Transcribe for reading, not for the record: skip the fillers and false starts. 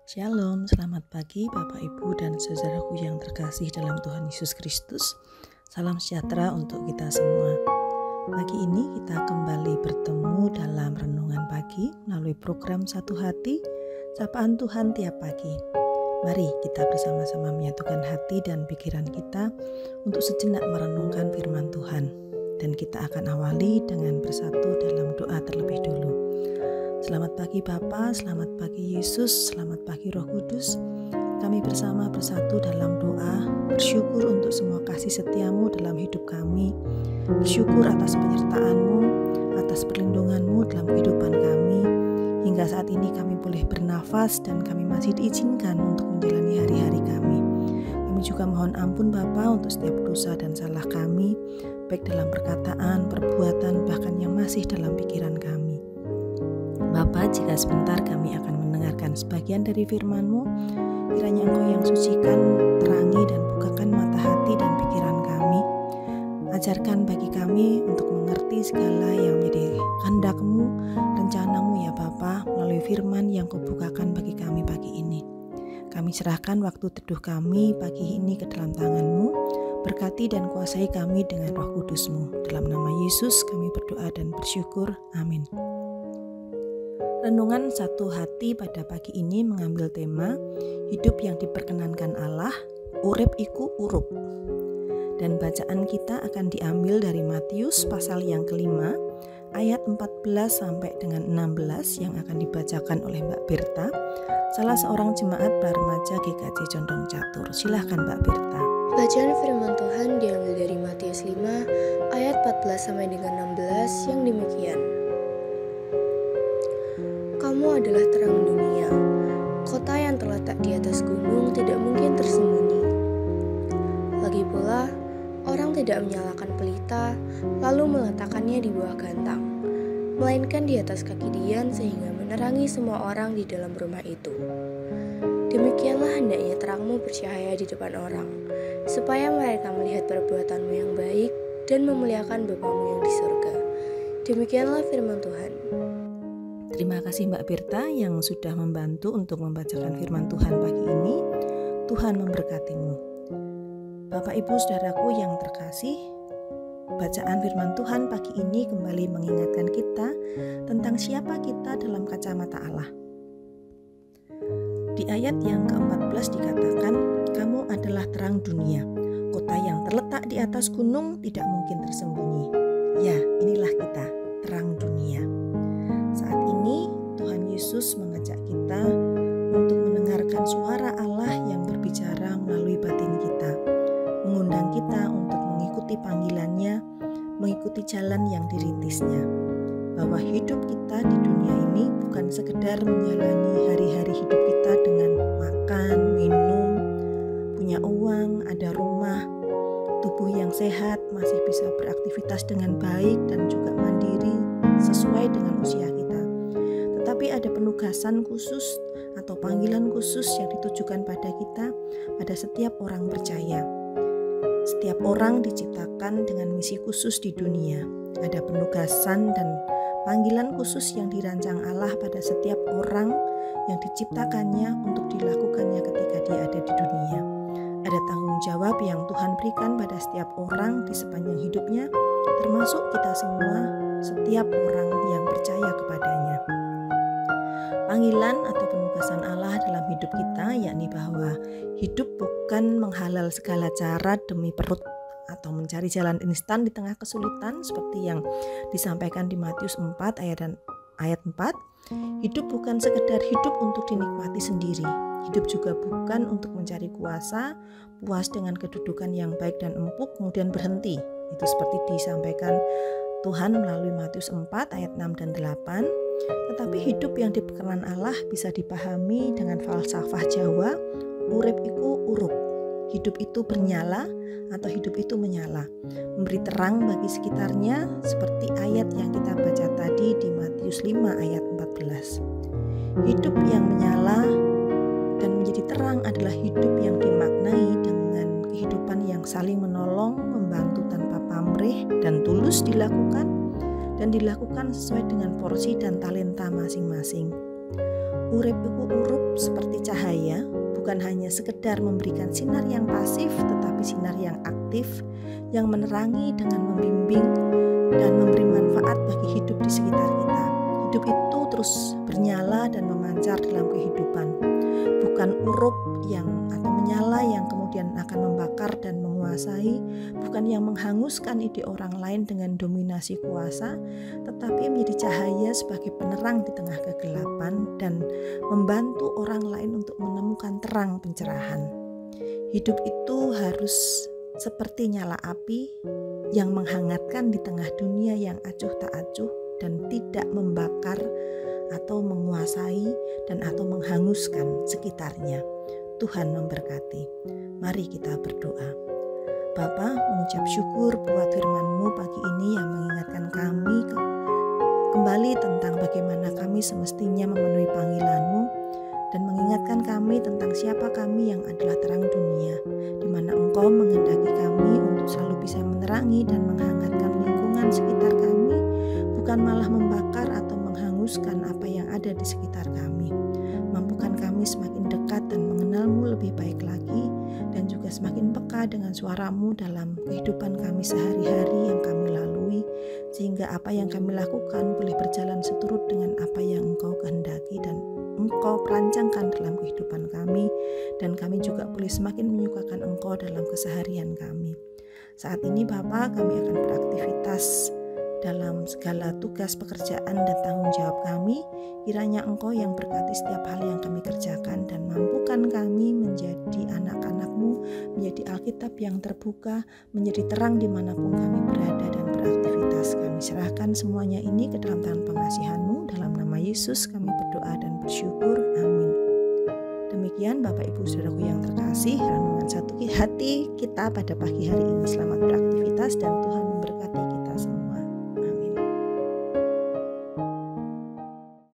Shalom, selamat pagi Bapak Ibu dan saudaraku yang terkasih dalam Tuhan Yesus Kristus. Salam sejahtera untuk kita semua. Pagi ini kita kembali bertemu dalam renungan pagi melalui program Satu Hati, Sapaan Tuhan tiap pagi. Mari kita bersama-sama menyatukan hati dan pikiran kita untuk sejenak merenungkan firman Tuhan. Dan kita akan awali dengan bersatu dalam doa terlebih dulu. Selamat pagi Bapa, selamat pagi Yesus, selamat pagi Roh Kudus. Kami bersama bersatu dalam doa, bersyukur untuk semua kasih setiamu dalam hidup kami. Bersyukur atas penyertaan-Mu, atas perlindungan-Mu dalam kehidupan kami. Hingga saat ini kami boleh bernafas dan kami masih diizinkan untuk menjalani hari-hari kami. Kami juga mohon ampun Bapa untuk setiap dosa dan salah kami, baik dalam perkataan, perbuatan, bahkan yang masih dalam pikiran kami. Bapa, jika sebentar kami akan mendengarkan sebagian dari firman-Mu, kiranya Engkau yang sucikan, terangi dan bukakan mata hati dan pikiran kami. Ajarkan bagi kami untuk mengerti segala yang menjadi kehendak-Mu, rencana-Mu ya Bapa, melalui firman yang Kau bukakan bagi kami pagi ini. Kami serahkan waktu teduh kami pagi ini ke dalam tangan-Mu, berkati dan kuasai kami dengan Roh Kudus-Mu. Dalam nama Yesus kami berdoa dan bersyukur. Amin. Renungan Satu Hati pada pagi ini mengambil tema hidup yang diperkenankan Allah, urip iku urup. Dan bacaan kita akan diambil dari Matius pasal yang kelima, ayat 14 sampai dengan 16 yang akan dibacakan oleh Mbak Birta, salah seorang jemaat remaja GKJ Condong Catur. Silahkan Mbak Birta. Bacaan firman Tuhan diambil dari Matius 5 ayat 14 sampai dengan 16 yang demikian. Kamu adalah terang dunia. Kota yang terletak di atas gunung tidak mungkin tersembunyi. Lagi pula, orang tidak menyalakan pelita lalu meletakkannya di bawah gantang, melainkan di atas kaki dian sehingga menerangi semua orang di dalam rumah itu. Demikianlah hendaknya terangmu bercahaya di depan orang, supaya mereka melihat perbuatanmu yang baik dan memuliakan Bapamu yang di surga. Demikianlah firman Tuhan. Terima kasih Mbak Birta yang sudah membantu untuk membacakan firman Tuhan pagi ini. Tuhan memberkatimu. Bapak Ibu Saudaraku yang terkasih, bacaan firman Tuhan pagi ini kembali mengingatkan kita tentang siapa kita dalam kacamata Allah. Di ayat yang ke-14 dikatakan, kamu adalah terang dunia. Kota yang terletak di atas gunung tidak mungkin tersembunyi. Ya, inilah kita, terang dunia. Saat ini Tuhan Yesus mengajak kita untuk mendengarkan suara Allah yang berbicara melalui batin kita, mengundang kita untuk mengikuti panggilannya, mengikuti jalan yang dirintisnya, bahwa hidup kita di dunia ini bukan sekedar menjalani hari-hari hidup kita dengan makan, minum, punya uang, ada rumah, tubuh yang sehat, masih bisa beraktivitas dengan baik dan juga mandiri sesuai dengan usia kita. Tetapi ada penugasan khusus atau panggilan khusus yang ditujukan pada kita, pada setiap orang percaya. Setiap orang diciptakan dengan misi khusus di dunia. Ada penugasan dan panggilan khusus yang dirancang Allah pada setiap orang yang diciptakannya untuk dilakukannya ketika dia ada di dunia. Ada tanggung jawab yang Tuhan berikan pada setiap orang di sepanjang hidupnya, termasuk kita semua, setiap orang yang percaya kepadanya. Panggilan atau penugasan Allah dalam hidup kita yakni bahwa hidup bukan menghalal segala cara demi perut atau mencari jalan instan di tengah kesulitan seperti yang disampaikan di Matius 4 ayat 4. Hidup bukan sekedar hidup untuk dinikmati sendiri. Hidup juga bukan untuk mencari kuasa, puas dengan kedudukan yang baik dan empuk kemudian berhenti. Itu seperti disampaikan Tuhan melalui Matius 4 ayat 6 dan 8. Tetapi hidup yang diperkenan Allah bisa dipahami dengan falsafah Jawa, urip iku urup. Hidup itu bernyala atau hidup itu menyala, memberi terang bagi sekitarnya seperti ayat yang kita baca tadi di Matius 5 ayat 14. Hidup yang menyala dan menjadi terang adalah hidup yang dimaknai dengan kehidupan yang saling menolong, membantu tanpa pamrih dan tulus dilakukan, dan dilakukan sesuai dengan porsi dan talenta masing-masing. Urip iku urup seperti cahaya, bukan hanya sekedar memberikan sinar yang pasif, tetapi sinar yang aktif, yang menerangi dengan membimbing dan memberi manfaat bagi hidup di sekitar kita. Hidup itu terus bernyala dan memancar dalam kehidupan, bukan urup atau menyala yang kemudian akan membakar dan menguasai, bukan yang menghanguskan ide orang lain dengan dominasi kuasa, tetapi menjadi cahaya sebagai penerang di tengah kegelapan dan membantu orang lain untuk menemukan terang pencerahan. Hidup itu harus seperti nyala api yang menghangatkan di tengah dunia yang acuh tak acuh dan tidak membakar atau menguasai dan atau menghanguskan sekitarnya. Tuhan memberkati. Mari kita berdoa. Bapa, mengucap syukur buat firman-Mu pagi ini yang mengingatkan kami kembali tentang bagaimana kami semestinya memenuhi panggilan-Mu dan mengingatkan kami tentang siapa kami yang adalah terang dunia, di mana Engkau menghendaki kami untuk selalu bisa menerangi dan menghangatkan lingkungan sekitar kami, bukan malah membakar atau menghanguskan apa yang ada di sekitar kami. Mampukan kami semakin dekat dan mengenal-Mu lebih baik lagi, dan juga semakin peka dengan suara-Mu dalam kehidupan kami sehari-hari yang kami lalui, sehingga apa yang kami lakukan boleh berjalan seturut dengan apa yang Engkau kehendaki dan Engkau perancangkan dalam kehidupan kami, dan kami juga boleh semakin menyukakan Engkau dalam keseharian kami. Saat ini Bapa, kami akan beraktivitas dalam segala tugas pekerjaan dan tanggung jawab kami. Kiranya Engkau yang berkati setiap hal yang kami kerjakan dan mampukan kami menjadi anak-anak-Mu, menjadi Alkitab yang terbuka, menjadi terang dimanapun kami berada dan beraktivitas. Kami serahkan semuanya ini ke dalam tangan pengasihan-Mu. Dalam nama Yesus kami berdoa dan bersyukur. Amin. Demikian Bapak Ibu Saudaraku yang terkasih, renungan satu hati kita pada pagi hari ini. Selamat beraktivitas dan Tuhan